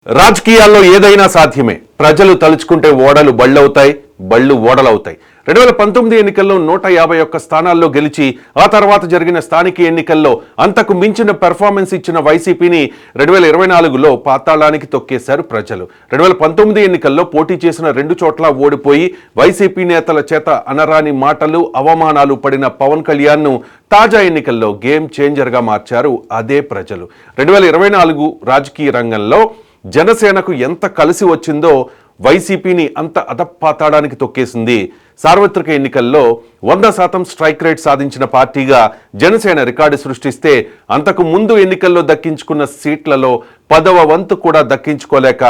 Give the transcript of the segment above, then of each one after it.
రాజకీయాల్లో ఏదైనా సాధ్యమే. ప్రజలు తలుచుకుంటే ఓడలు బళ్ళవుతాయి, బళ్ళు ఓడలవుతాయి. 2019 ఎన్నికల్లో 151 స్థానాల్లో గెలిచి ఆ తర్వాత జరిగిన స్థానిక ఎన్నికల్లో అంతకు మించిన పెర్ఫార్మెన్స్ ఇచ్చిన వైసీపీని 2024లో పాతాళానికి తొక్కేశారు ప్రజలు. 2019 ఎన్నికల్లో పోటీ చేసిన 2 చోట్ల ఓడిపోయి వైసీపీ నేతల చేత అనరాని మాటలు, అవమానాలు పడిన పవన్ కళ్యాణ్ను తాజా ఎన్నికల్లో గేమ్ చేంజర్గా మార్చారు అదే ప్రజలు. 2024 రాజకీయ రంగంలో జనసేనకు ఎంత కలిసి వచ్చిందో వైసీపీని అంత అధపాతాళానికి తొక్కేసింది. సార్వత్రిక ఎన్నికల్లో 100% స్ట్రైక్ రేట్ సాధించిన పార్టీగా జనసేన రికార్డు సృష్టిస్తే అంతకు ముందు ఎన్నికల్లో దక్కించుకున్న సీట్లలో 10వ వంతు కూడా దక్కించుకోలేక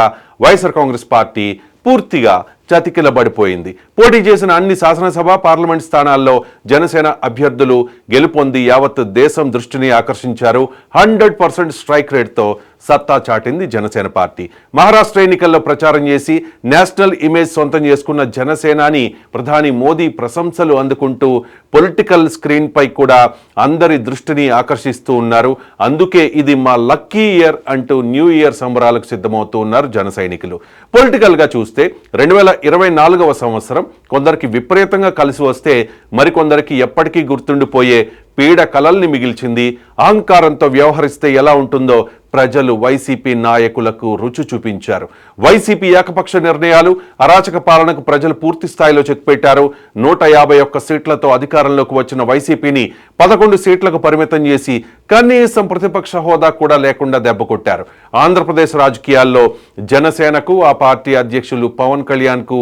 వైఎస్ఆర్ కాంగ్రెస్ పార్టీ పూర్తిగా చతికిలబడిపోయింది. పోటీ చేసిన అన్ని శాసనసభ, పార్లమెంట్ స్థానాల్లో జనసేన అభ్యర్థులు గెలుపొంది యావత్ దేశం దృష్టిని ఆకర్షించారు. 100% స్ట్రైక్ రేట్తో సత్తా చాటింది జనసేన పార్టీ. మహారాష్ట్ర ఎన్నికల్లో ప్రచారం చేసి నేషనల్ ఇమేజ్ సొంతం చేసుకున్న జనసేనాని ప్రధాని మోదీ ప్రశంసలు అందుకుంటూ పొలిటికల్ స్క్రీన్ పై కూడా అందరి దృష్టిని ఆకర్షిస్తూ ఉన్నారు. అందుకే ఇది మా లక్కీ ఇయర్ అంటూ న్యూ ఇయర్ సంబరాలకు సిద్ధమవుతూ ఉన్నారు జన సైనికులు. పొలిటికల్ గా చూస్తే 2024వ సంవత్సరం కొందరికి విపరీతంగా కలిసి వస్తే మరికొందరికి ఎప్పటికీ గుర్తుండిపోయే పీడ కలల్ని మిగిల్చింది. అహంకారంతో వ్యవహరిస్తే ఎలా ఉంటుందో ప్రజలు వైసీపీ నాయకులకు రుచి చూపించారు. వైసీపీ ఏకపక్ష నిర్ణయాలు, అరాచక పాలనకు ప్రజలు పూర్తి స్థాయిలో చెక్ పెట్టారు. 151 సీట్లతో అధికారంలోకి వచ్చిన వైసీపీని 11 సీట్లకు పరిమితం చేసి కనీసం ప్రతిపక్ష హోదా కూడా లేకుండా దెబ్బకొట్టారు. ఆంధ్రప్రదేశ్ రాజకీయాల్లో జనసేనకు, ఆ పార్టీ అధ్యక్షులు పవన్ కళ్యాణ్కు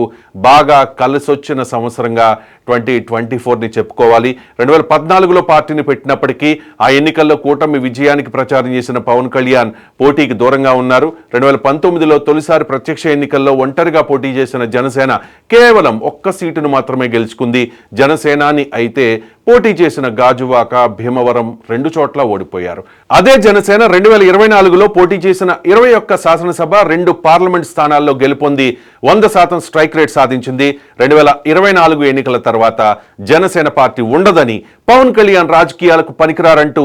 బాగా కలిసొచ్చిన సంవత్సరంగా 2024ని చెప్పుకోవాలి. 2014లో పార్టీని పెట్టినప్పటికీ ఆ ఎన్నికల్లో కూటమి విజయానికి ప్రచారం చేసిన పవన్ కళ్యాణ్ పోటీకి దూరంగా ఉన్నారు. 2019లో తొలిసారి ప్రత్యక్ష ఎన్నికల్లో ఒంటరిగా పోటీ చేసిన జనసేన కేవలం 1 సీటును మాత్రమే గెలుచుకుంది. జనసేనాని అయితే పోటీ చేసిన గాజువాక, భీమవరం 2 చోట్ల ఓడిపోయారు. అదే జనసేన 2024లో పోటీ చేసిన 21 శాసనసభ, 2 పార్లమెంట్ స్థానాల్లో గెలుపొంది 100% స్ట్రైక్ రేట్ సాధించింది. 2024 ఎన్నికల తర్వాత జనసేన పార్టీ ఉండదని, పవన్ కళ్యాణ్ రాజకీయాలకు పనికిరారంటూ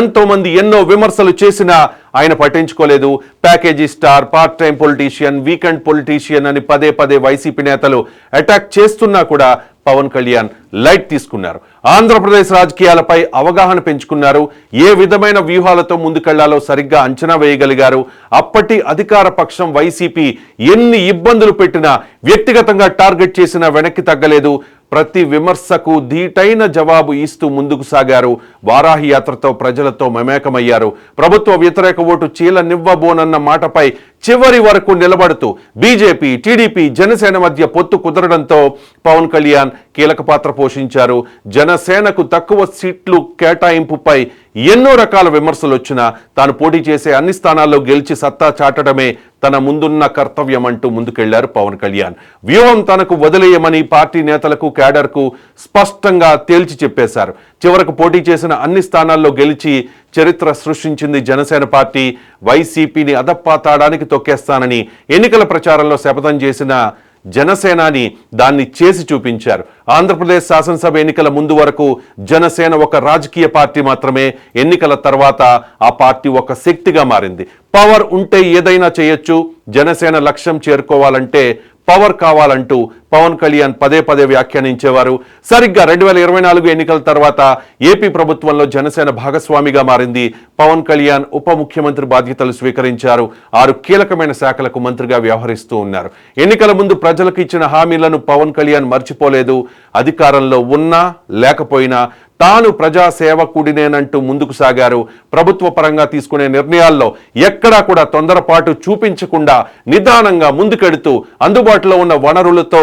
ఎంతో మంది ఎన్నో విమర్శలు చేసినా ఆయన పట్టించుకోలేదు. Package star, part time politician, weekend politician అని పదే పదే వైసీపీ నేతలు అటాక్ చేస్తున్నా కూడా పవన్ కళ్యాణ్ లైట్ తీసుకున్నారు. ఆంధ్రప్రదేశ్ రాజకీయాలపై అవగాహన పెంచుకున్నారు. ఏ విధమైన వ్యూహాలతో ముందుకెళ్లాలో సరిగ్గా అంచనా వేయగలిగారు. అప్పటి అధికార పక్షం వైసీపీ ఎన్ని ఇబ్బందులు పెట్టినా, వ్యక్తిగతంగా టార్గెట్ చేసినా వెనక్కి తగ్గలేదు. ప్రతి విమర్శకు ధీటైన జవాబు ఇస్తూ ముందుకు సాగారు. వారాహి యాత్రతో ప్రజలతో మమేకమయ్యారు. ప్రభుత్వ వ్యతిరేక ఓటు చీలనివ్వబోనన్న మాటపై చివరి వరకు నిలబడుతూ బీజేపీ, టీడీపీ, జనసేన మధ్య పొత్తు కుదరడంతో పవన్ కళ్యాణ్ కీలక పాత్ర పోషించారు. జనసేనకు తక్కువ సీట్లు కేటాయింపుపై ఎన్నో రకాల విమర్శలు వచ్చినా తాను పోటీ చేసే అన్ని స్థానాల్లో గెలిచి సత్తా చాటడమే తన ముందున్న కర్తవ్యం అంటూ ముందుకెళ్లారు పవన్ కళ్యాణ్. వ్యూహం తనకు వదిలేయమని పార్టీ నేతలకు, క్యాడర్కు స్పష్టంగా తేల్చి చెప్పేశారు. చివరకు పోటీ చేసిన అన్ని స్థానాల్లో గెలిచి చరిత్ర సృష్టించింది జనసేన పార్టీ. వైసీపీని అధపాతాళానికి తొక్కేస్తానని ఎన్నికల ప్రచారంలో శపథం చేసిన జనసేనాని దాన్ని చేసి చూపించారు. ఆంధ్రప్రదేశ్ శాసనసభ ఎన్నికల ముందు వరకు జనసేన ఒక రాజకీయ పార్టీ మాత్రమే. ఎన్నికల తర్వాత ఆ పార్టీ ఒక శక్తిగా మారింది. పవర్ ఉంటే ఏదైనా చేయొచ్చు, జనసేన లక్ష్యం చేరుకోవాలంటే పవర్ కావాలంటూ పవన్ కళ్యాణ్ పదే పదే వ్యాఖ్యానించేవారు. సరిగ్గా 2024 ఎన్నికల తర్వాత ఏపీ ప్రభుత్వంలో జనసేన భాగస్వామిగా మారింది. పవన్ కళ్యాణ్ ఉప ముఖ్యమంత్రి బాధ్యతలు స్వీకరించారు. 6 కీలకమైన శాఖలకు మంత్రిగా వ్యవహరిస్తూ ఉన్నారు. ఎన్నికల ముందు ప్రజలకు ఇచ్చిన హామీలను పవన్ కళ్యాణ్ మర్చిపోలేదు. అధికారంలో ఉన్నా లేకపోయినా తాను ప్రజాసేవకుడినేనంటూ ముందుకు సాగారు. ప్రభుత్వ పరంగా తీసుకునే నిర్ణయాల్లో ఎక్కడా కూడా తొందరపాటు చూపించకుండా నిదానంగా ముందుకెడుతూ అందుబాటులో ఉన్న వనరులతో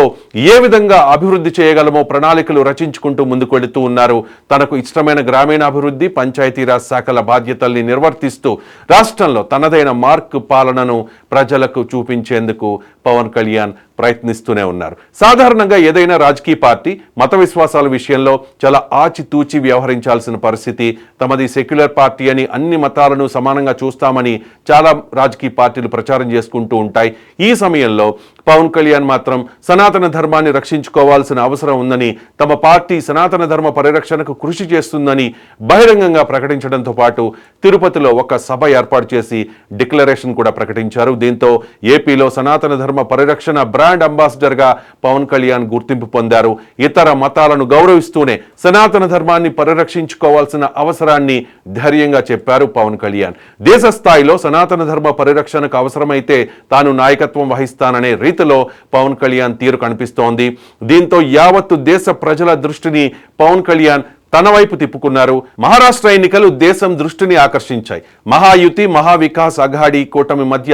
ఏ విధంగా అభివృద్ధి చేయగలమో ప్రణాళికలు రచించుకుంటూ ముందుకు వెళుతూ ఉన్నారు. తనకు ఇష్టమైన గ్రామీణాభివృద్ధి, పంచాయతీరాజ్ శాఖల బాధ్యతల్ని నిర్వర్తిస్తూ రాష్ట్రంలో తనదైన మార్క్ పాలనను ప్రజలకు చూపించేందుకు పవన్ కళ్యాణ్ ప్రయత్నిస్తూనే ఉన్నారు. సాధారణంగా ఏదైనా రాజకీయ పార్టీ మత విశ్వాసాల విషయంలో చాలా ఆచితూచి వ్యవహరించాల్సిన పరిస్థితి. తమది సెక్యులర్ పార్టీ అని, అన్ని మతాలను సమానంగా చూస్తామని చాలా రాజకీయ పార్టీలు ప్రచారం చేసుకుంటూ ఉంటాయి. ఈ సమయంలో పవన్ కళ్యాణ్ మాత్రం సనాతన ధర్మాన్ని రక్షించుకోవాల్సిన అవసరం ఉందని, తమ పార్టీ సనాతన ధర్మ పరిరక్షణకు కృషి చేస్తుందని బహిరంగంగా ప్రకటించడంతో పాటు తిరుపతిలో ఒక సభ ఏర్పాటు చేసి డిక్లరేషన్ కూడా ప్రకటించారు. దీంతో ఏపీలో సనాతన ధర్మ పరిరక్షణ బ్రాండ్ అంబాసిడర్ గా పవన్ కళ్యాణ్ గుర్తింపు పొందారు. ఇతర మతాలను గౌరవిస్తూనే సనాతన ధర్మాన్ని పరిరక్షించుకోవాల్సిన అవసరాన్ని ధైర్యంగా చెప్పారు పవన్ కళ్యాణ్. దేశ స్థాయిలో సనాతన ధర్మ పరిరక్షణకు అవసరమైతే తాను నాయకత్వం వహిస్తాననే రీతిలో పవన్ కళ్యాణ్ తీరు కనిపిస్తోంది. దీంతో యావత్తు దేశ ప్రజల దృష్టిని పవన్ కళ్యాణ్ తన వైపు తిప్పుకున్నారు. మహారాష్ట్ర ఎన్నికలు దేశం దృష్టిని ఆకర్షించాయి. మహాయుతి, మహావికాస్ అఘాడీ కూటమి మధ్య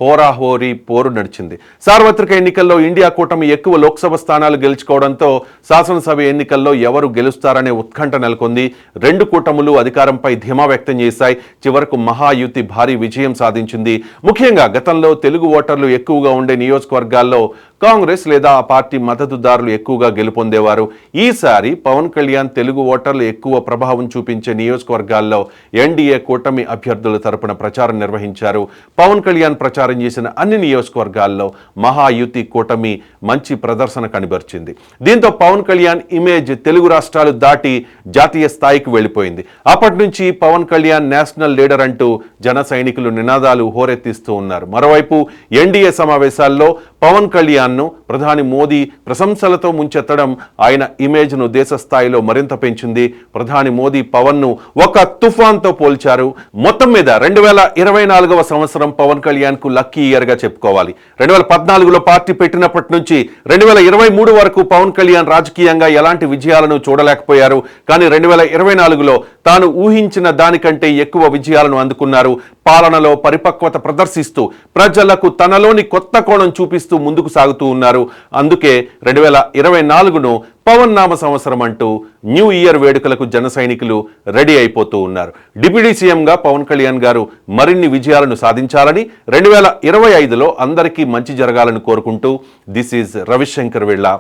హోరాహోరీ పోరు నడిచింది. సార్వత్రిక ఎన్నికల్లో ఇండియా కూటమి ఎక్కువ లోక్సభ స్థానాలు గెలుచుకోవడంతో శాసనసభ ఎన్నికల్లో ఎవరు గెలుస్తారనే ఉత్కంఠ నెలకొంది. రెండు కూటములు అధికారంపై ధీమా వ్యక్తం చేశాయి. చివరకు మహాయుతి భారీ విజయం సాధించింది. ముఖ్యంగా గతంలో తెలుగు ఓటర్లు ఎక్కువగా ఉండే నియోజకవర్గాల్లో కాంగ్రెస్ లేదా ఆ పార్టీ మద్దతుదారులు ఎక్కువగా గెలుపొందేవారు. ఈసారి పవన్ కళ్యాణ్ తెలుగు ఓటర్లు ఎక్కువ ప్రభావం చూపించే నియోజకవర్గాల్లో ఎన్డీఏ కూటమి అభ్యర్థుల తరపున ప్రచారం నిర్వహించారు. పవన్ కళ్యాణ్ ప్రచారం చేసిన అన్ని నియోజకవర్గాల్లో మహాయుతి కూటమి మంచి ప్రదర్శన కనబరిచింది. దీంతో పవన్ కళ్యాణ్ ఇమేజ్ తెలుగు రాష్ట్రాలు దాటి జాతీయ స్థాయికి వెళ్ళిపోయింది. అప్పటి నుంచి పవన్ కళ్యాణ్ నేషనల్ లీడర్ అంటూ జన సైనికులు నినాదాలు హోరెత్తిస్తూ ఉన్నారు. మరోవైపు ఎన్డీఏ సమావేశాల్లో పవన్ కళ్యాణ్ను ప్రధాని మోదీ ప్రశంసలతో ముంచెత్తడం ఆయన ఇమేజ్ను దేశ స్థాయిలో మరింత పెంచింది. ప్రధాని మోదీ పవన్ను ఒక తుఫాన్తో పోల్చారు. మొత్తం మీద 2024వ సంవత్సరం పవన్ కళ్యాణ్కు లక్కీ ఇయర్గా చెప్పుకోవాలి. 2014లో పార్టీ పెట్టినప్పటి నుంచి 2023 వరకు పవన్ కళ్యాణ్ రాజకీయంగా ఎలాంటి విజయాలను చూడలేకపోయారు. కానీ 2024లో తాను ఊహించిన దానికంటే ఎక్కువ విజయాలను అందుకున్నారు. పాలనలో పరిపక్వత ప్రదర్శిస్తూ ప్రజలకు తనలోని కొత్త కోణం చూపిస్తూ ముందుకు సాగుతూ ఉన్నారు. అందుకే 2024ను పవన్ నామ సంవత్సరం అంటూ న్యూ ఇయర్ వేడుకలకు జన సైనికులు రెడీ అయిపోతూ ఉన్నారు. డిప్యూటీ సీఎంగా పవన్ కళ్యాణ్ గారు మరిన్ని విజయాలను సాధించాలని, 2025లో అందరికీ మంచి జరగాలని కోరుకుంటూ దిస్ ఈజ్ రవిశంకర్ వెళ్ళ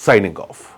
సైనింగ్ ఆఫ్.